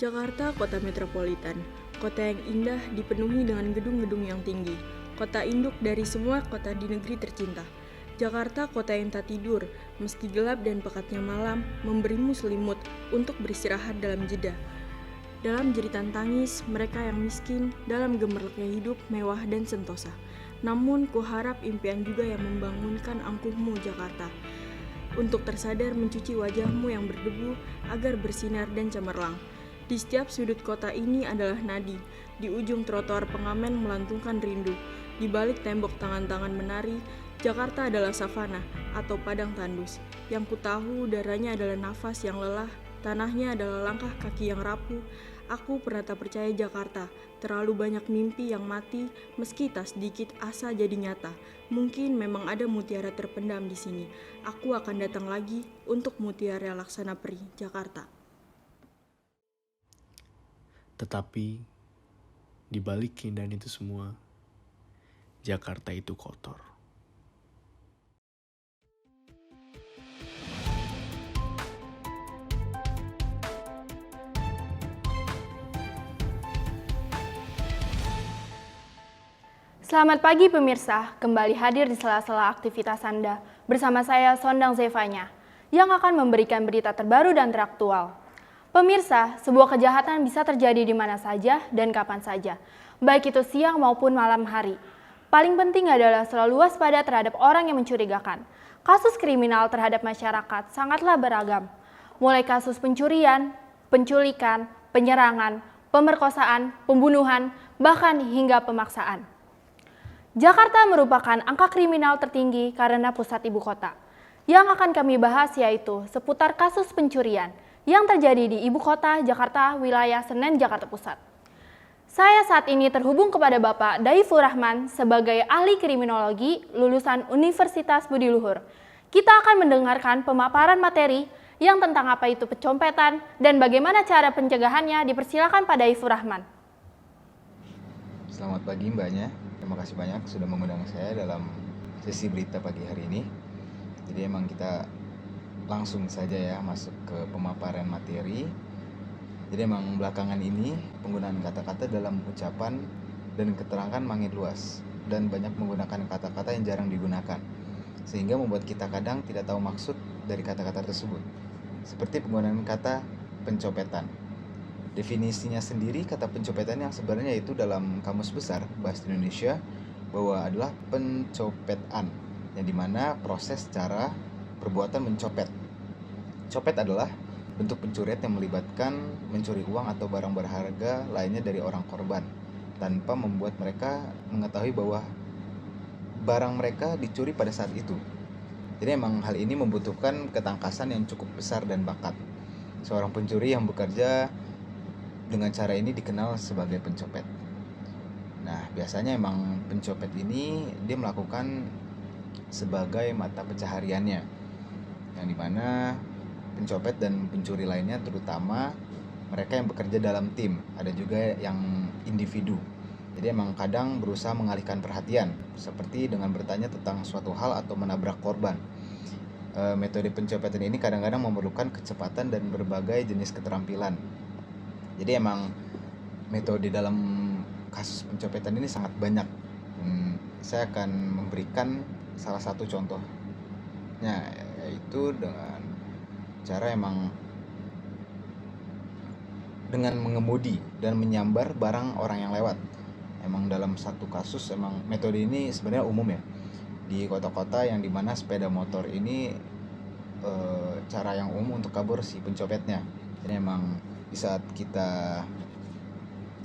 Jakarta, kota metropolitan, kota yang indah dipenuhi dengan gedung-gedung yang tinggi, kota induk dari semua kota di negeri tercinta. Jakarta, kota yang tak tidur, meski gelap dan pekatnya malam, memberimu selimut untuk beristirahat dalam jeda. Dalam jeritan tangis, mereka yang miskin, dalam gemerlapnya hidup mewah dan sentosa. Namun, kuharap impian juga yang membangunkan angkuhmu, Jakarta, untuk tersadar mencuci wajahmu yang berdebu agar bersinar dan cemerlang. Di setiap sudut kota ini adalah nadi. Di ujung trotoar pengamen melantungkan rindu. Di balik tembok tangan-tangan menari, Jakarta adalah savana atau padang tandus. Yang kutahu udaranya adalah nafas yang lelah, tanahnya adalah langkah kaki yang rapuh. Aku pernah tak percaya Jakarta, terlalu banyak mimpi yang mati, meski tak sedikit asa jadi nyata. Mungkin memang ada mutiara terpendam di sini. Aku akan datang lagi untuk Mutiara Laksana Pri, Jakarta. Tetapi, di balik keindahan itu semua, Jakarta itu kotor. Selamat pagi pemirsa, kembali hadir di sela-sela aktivitas Anda bersama saya Sondang Zevanya yang akan memberikan berita terbaru dan teraktual. Pemirsa, sebuah kejahatan bisa terjadi di mana saja dan kapan saja, baik itu siang maupun malam hari. Paling penting adalah selalu waspada terhadap orang yang mencurigakan. Kasus kriminal terhadap masyarakat sangatlah beragam, mulai kasus pencurian, penculikan, penyerangan, pemerkosaan, pembunuhan, bahkan hingga pemaksaan. Jakarta merupakan angka kriminal tertinggi karena pusat ibu kota. Yang akan kami bahas yaitu seputar kasus pencurian yang terjadi di ibu kota Jakarta, wilayah Senen, Jakarta Pusat. Saya saat ini terhubung kepada Bapak Daifur Rahman sebagai ahli kriminologi lulusan Universitas Budi Luhur. Kita akan mendengarkan pemaparan materi yang tentang apa itu pencompetan dan bagaimana cara pencegahannya. Dipersilakan Pak Daifur Rahman. Selamat pagi mbaknya. Terima kasih banyak sudah mengundang saya dalam sesi berita pagi hari ini. Jadi emang kita langsung saja ya masuk ke pemaparan materi. Jadi emang belakangan ini penggunaan kata-kata dalam ucapan dan keterangan makin luas dan banyak menggunakan kata-kata yang jarang digunakan, sehingga membuat kita kadang tidak tahu maksud dari kata-kata tersebut. Seperti penggunaan kata pencopetan. Definisinya sendiri kata pencopetan yang sebenarnya itu dalam Kamus Besar Bahasa Indonesia bahwa adalah pencopetan, yang dimana proses cara perbuatan mencopet. Copet adalah bentuk pencurian yang melibatkan mencuri uang atau barang berharga lainnya dari orang korban tanpa membuat mereka mengetahui bahwa barang mereka dicuri pada saat itu. Jadi emang hal ini membutuhkan ketangkasan yang cukup besar dan bakat. Seorang pencuri yang bekerja dengan cara ini dikenal sebagai pencopet. Nah, biasanya emang pencopet ini dia melakukan sebagai mata pencahariannya, yang dimana pencopet dan pencuri lainnya terutama mereka yang bekerja dalam tim, ada juga yang individu. Jadi emang kadang berusaha mengalihkan perhatian, seperti dengan bertanya tentang suatu hal atau menabrak korban. Metode pencopetan ini kadang-kadang memerlukan kecepatan dan berbagai jenis keterampilan. Jadi emang metode dalam kasus pencopetan ini sangat banyak. Saya akan memberikan salah satu contohnya, yaitu dengan cara dengan mengemudi dan menyambar barang orang yang lewat. Emang dalam satu kasus emang metode ini sebenarnya umum ya di kota-kota yang dimana sepeda motor ini cara yang umum untuk kabur si pencopetnya. Jadi emang di saat kita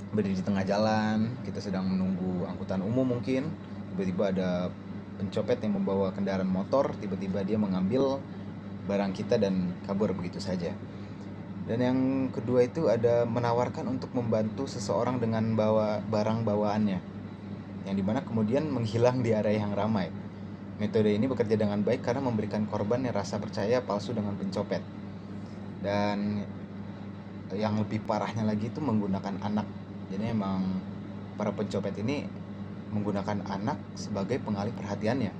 berdiri di tengah jalan, kita sedang menunggu angkutan umum mungkin, tiba-tiba ada pencopet yang membawa kendaraan motor, tiba-tiba dia mengambil barang kita dan kabur begitu saja. Dan yang kedua itu ada menawarkan untuk membantu seseorang dengan bawa barang bawaannya, yang dimana kemudian menghilang di area yang ramai. Metode ini bekerja dengan baik karena memberikan korban yang rasa percaya palsu dengan pencopet. Dan yang lebih parahnya lagi itu menggunakan anak. Jadi emang para pencopet ini menggunakan anak sebagai pengalih perhatiannya.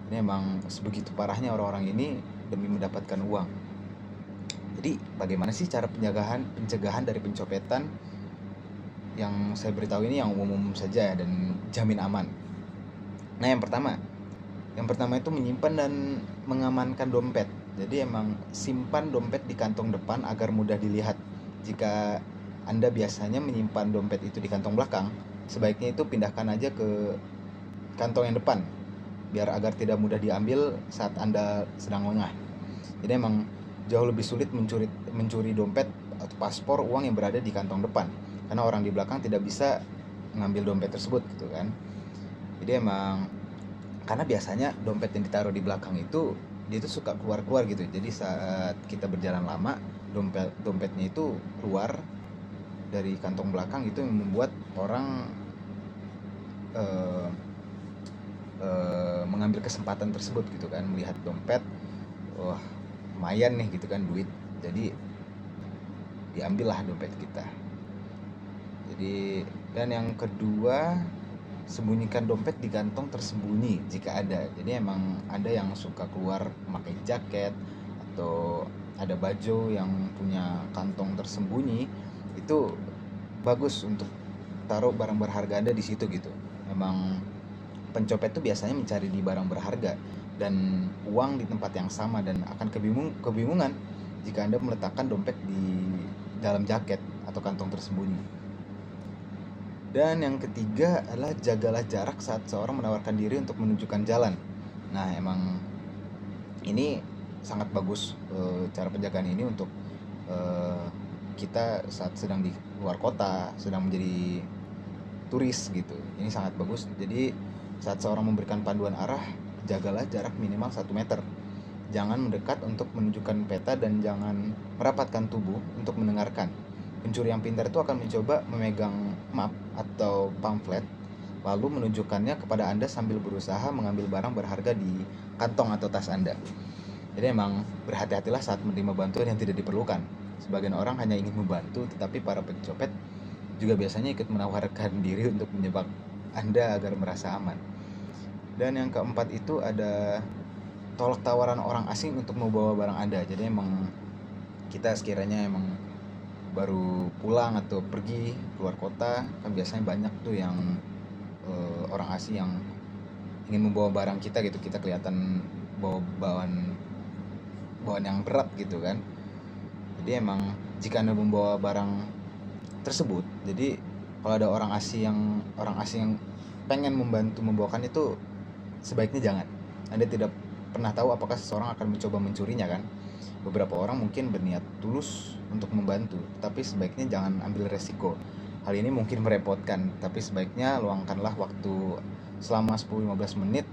Ini emang sebegitu parahnya orang-orang ini demi mendapatkan uang. Jadi bagaimana sih cara pencegahan dari pencopetan? Yang saya beritahu ini yang umum saja dan jamin aman. Nah, yang pertama itu menyimpan dan mengamankan dompet. Jadi emang simpan dompet di kantong depan agar mudah dilihat. Jika Anda biasanya menyimpan dompet itu di kantong belakang, sebaiknya itu pindahkan aja ke kantong yang depan, biar agar tidak mudah diambil saat Anda sedang lengah. Jadi emang jauh lebih sulit mencuri dompet atau paspor, uang yang berada di kantong depan, karena orang di belakang tidak bisa mengambil dompet tersebut gitu kan. Jadi emang karena biasanya dompet yang ditaruh di belakang itu dia itu suka keluar gitu. Jadi saat kita berjalan lama, dompetnya itu keluar dari kantong belakang, itu yang membuat orang mengambil kesempatan tersebut gitu kan, melihat dompet, wah lumayan nih gitu kan, duit, jadi diambillah dompet kita. Jadi, dan yang kedua, sembunyikan dompet di kantong tersembunyi jika ada. Jadi emang ada yang suka keluar memakai jaket atau ada baju yang punya kantong tersembunyi, itu bagus untuk taruh barang berharga Anda di situ gitu. Emang pencopet tuh biasanya mencari di barang berharga dan uang di tempat yang sama, dan akan kebingungan jika Anda meletakkan dompet di dalam jaket atau kantong tersembunyi. Dan yang ketiga adalah jagalah jarak saat seorang menawarkan diri untuk menunjukkan jalan. Nah, emang ini sangat bagus cara penjagaan ini untuk kita saat sedang di luar kota, sedang menjadi turis gitu. Ini sangat bagus. Jadi saat seorang memberikan panduan arah, jagalah jarak minimal 1 meter. Jangan mendekat untuk menunjukkan peta dan jangan merapatkan tubuh untuk mendengarkan. Pencuri yang pintar itu akan mencoba memegang map atau pamflet lalu menunjukkannya kepada Anda sambil berusaha mengambil barang berharga di kantong atau tas Anda. Jadi emang berhati-hatilah saat menerima bantuan yang tidak diperlukan. Sebagian orang hanya ingin membantu, tetapi para pencopet juga biasanya ikut menawarkan diri untuk menjebak Anda agar merasa aman. Dan yang keempat itu ada tolak tawaran orang asing untuk membawa barang Anda. Jadi emang kita sekiranya emang baru pulang atau pergi keluar kota, kan biasanya banyak tuh yang orang asing yang ingin membawa barang kita gitu. Kita kelihatan bawa bawaan yang berat gitu kan. Jadi emang jika Anda membawa barang tersebut, jadi kalau ada orang asing yang pengen membantu membawakan itu, sebaiknya jangan. Anda tidak pernah tahu apakah seseorang akan mencoba mencurinya kan. Beberapa orang mungkin berniat tulus untuk membantu, tapi sebaiknya jangan ambil resiko. Hal ini mungkin merepotkan, tapi sebaiknya luangkanlah waktu selama 10-15 menit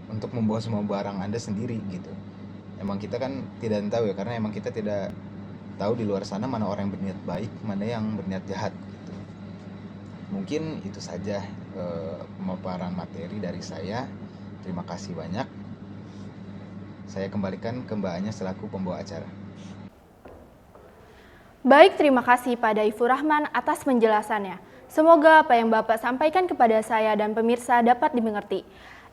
untuk membawa semua barang Anda sendiri gitu. Emang kita kan tidak tahu ya, karena emang kita tidak tahu di luar sana mana orang yang berniat baik, mana yang berniat jahat gitu. Mungkin itu saja pemaparan materi dari saya. Terima kasih banyak. Saya kembalikan ke Mbak Anya selaku pembawa acara. Baik, terima kasih pada Ibu Rahman atas penjelasannya. Semoga apa yang Bapak sampaikan kepada saya dan pemirsa dapat dimengerti.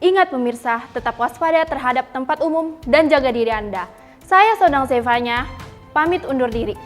Ingat pemirsa, tetap waspada terhadap tempat umum dan jaga diri Anda. Saya Sondang Zevanya, pamit undur diri.